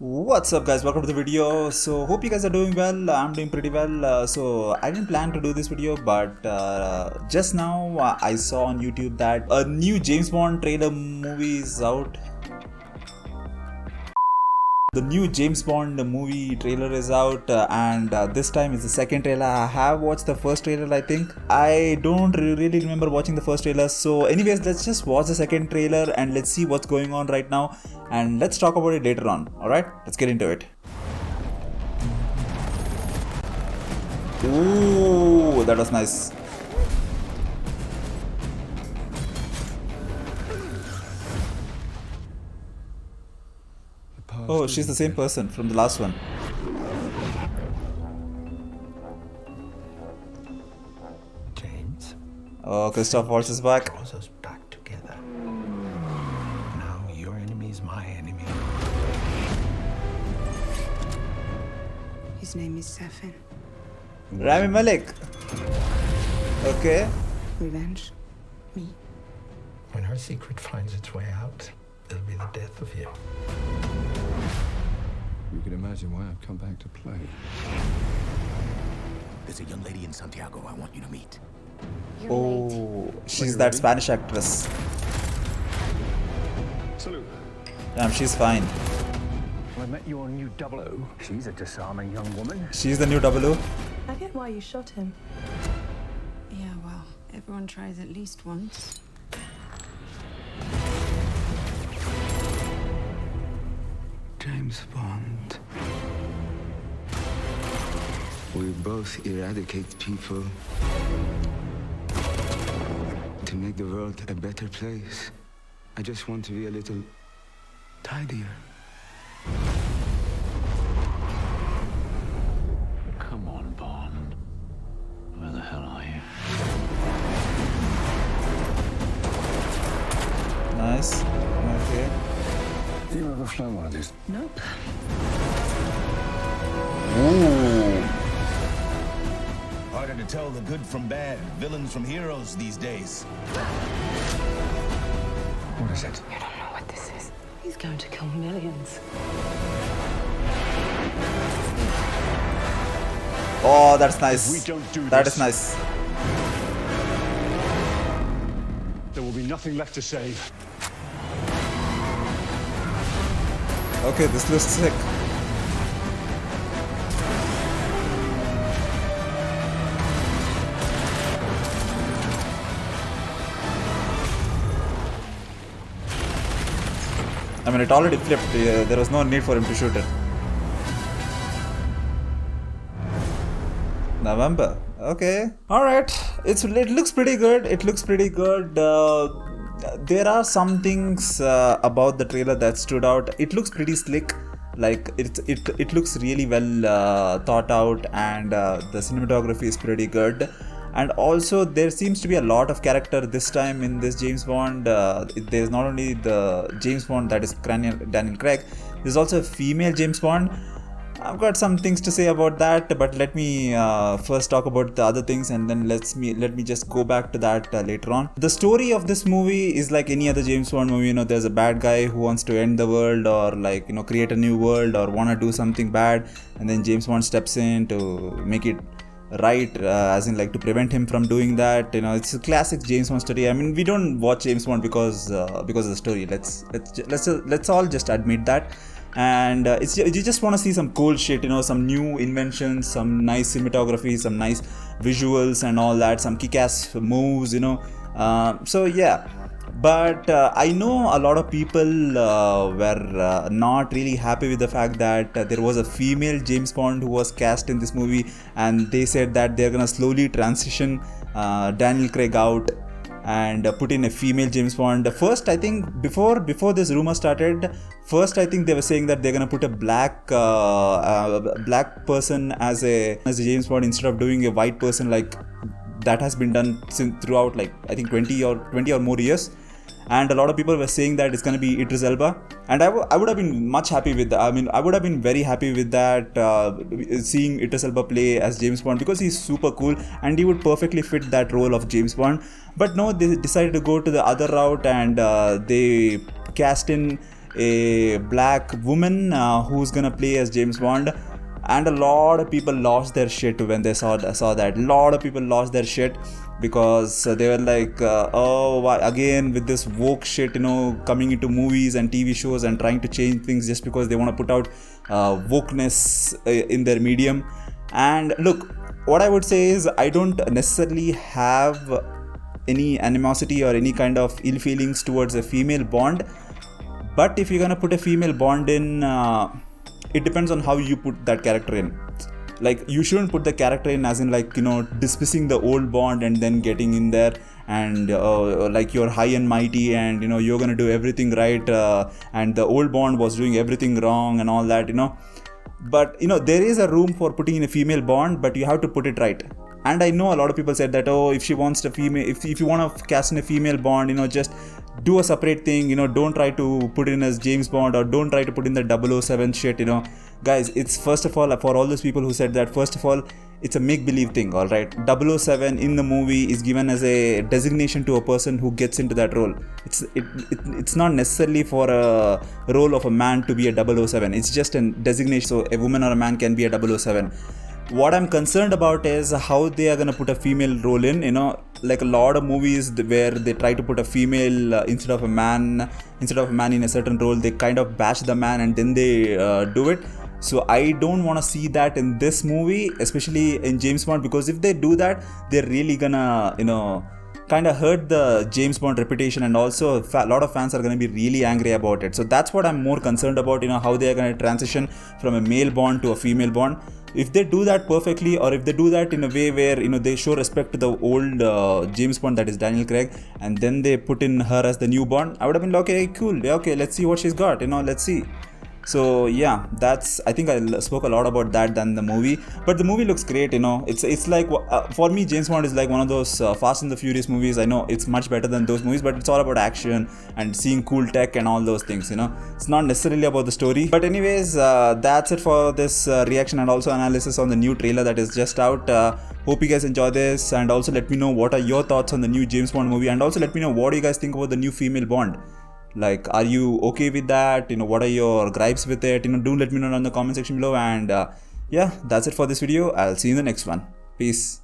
What's up guys, welcome to the video. So hope you guys are doing well. I'm doing pretty well. So I didn't plan to do this video, but just now I saw on YouTube that a new James Bond trailer movie is out. The new James Bond movie trailer is out, and this time it's the second trailer. I have watched the first trailer, I think. I don't really remember watching the first trailer. So anyways, let's just watch the second trailer and let's see what's going on right now. And let's talk about it later on. Alright, let's get into it. Ooh, that was nice. Oh, she's the same person from the last one. James. Oh, Christoph Waltz is back. Draws us back together. Now your enemy is my enemy. His name is Safin. Rami Malek. Okay. Revenge. Me. When her secret finds its way out, it'll be the death of you. You can imagine why I've come back to play. There's a young lady in Santiago I want you to meet. Oh, she's that Spanish actress. Salute. Damn, she's fine. I met your new 00. She's a disarming young woman. She's the new 00. I get why you shot him. Yeah, well, everyone tries at least once. James Bond. We both eradicate people to make the world a better place. I just want to be a little tidier. Come on, Bond. Where the hell are you? Nice. Okay. You ever flown one of these? Nope. Ooh. Harder to tell the good from bad, villains from heroes these days. What is it? You don't know what this is. He's going to kill millions. Oh, that's nice. We don't do That this. is nice. There will be nothing left to save. Okay, this looks sick. I mean, it already flipped. There was no need for him to shoot it. November. Okay. Alright. It looks pretty good. It looks pretty good. There are some things about the trailer that stood out. It looks pretty slick. Like it looks really well thought out, and the cinematography is pretty good. And also there seems to be a lot of character this time in this James Bond. There's not only the James Bond that is Daniel Craig. There's also a female James Bond. I've got some things to say about that, but let me first talk about the other things, and then let me just go back to that later on. The story of this movie is like any other James Bond movie. You know, there's a bad guy who wants to end the world, or like, you know, create a new world, or want to do something bad, and then James Bond steps in to make it right, as in like to prevent him from doing that. You know, it's a classic James Bond story. I mean, we don't watch James Bond because of the story. Let's all just admit that. And you just want to see some cool shit, you know, some new inventions, some nice cinematography, some nice visuals and all that, some kick-ass moves, you know. So yeah, but I know a lot of people were not really happy with the fact that there was a female James Bond who was cast in this movie, and they said that they're gonna slowly transition Daniel Craig out and put in a female James Bond. First, I think before this rumor started, first I think they were saying that they're gonna put a black person as a James Bond instead of doing a white person, like that has been done throughout, like I think 20 or more years. And a lot of people were saying that it's gonna be Idris Elba, and I would have been much happy with that. I mean, I would have been very happy with that, seeing Idris Elba play as James Bond, because he's super cool and he would perfectly fit that role of James Bond. But no, they decided to go to the other route, and they cast in a black woman who's gonna play as James Bond. And a lot of people lost their shit when they saw that. A lot of people lost their shit because they were like, oh, why again with this woke shit, coming into movies and TV shows and trying to change things just because they want to put out wokeness in their medium. And look, what I would say is I don't necessarily have any animosity or any kind of ill feelings towards a female Bond. But if you're gonna put a female Bond in, it depends on how you put that character in. Like, you shouldn't put the character in as in like, dismissing the old Bond and then getting in there and like you're high and mighty and you're gonna do everything right, and the old Bond was doing everything wrong and all that. But there is a room for putting in a female Bond, but you have to put it right. And I know a lot of people said that, oh, if she wants a female, if you want to cast in a female Bond, just do a separate thing, don't try to put in as James Bond, or don't try to put in the 007 shit, Guys, it's, first of all, for all those people who said that, first of all, it's a make-believe thing, alright? 007 in the movie is given as a designation to a person who gets into that role. It's not necessarily for a role of a man to be a 007. It's just a designation, so a woman or a man can be a 007. What I'm concerned about is how they are gonna put a female role in, like a lot of movies where they try to put a female instead of a man in a certain role. They kind of bash the man and then they do it. So I don't want to see that in this movie, especially in James Bond, because if they do that, they're really gonna, kind of hurt the James Bond reputation, and also a lot of fans are going to be really angry about it. So that's what I'm more concerned about, how they are going to transition from a male Bond to a female Bond. If they do that perfectly, or if they do that in a way where they show respect to the old James Bond, that is Daniel Craig, and then they put in her as the new Bond, I would have been like, okay, cool, okay, let's see what she's got, let's see. So yeah, I think I spoke a lot about that than the movie, but the movie looks great. It's like, for me, James Bond is like one of those Fast and the Furious movies. I know it's much better than those movies, but it's all about action and seeing cool tech and all those things. It's not necessarily about the story. But anyways, that's it for this reaction and also analysis on the new trailer that is just out. Hope you guys enjoy this, and also let me know what are your thoughts on the new James Bond movie, and also let me know what do you guys think about the new female Bond. Like, are you okay with that? What are your gripes with it? Do let me know in the comment section below. And yeah, that's it for this video. I'll see you in the next one. Peace.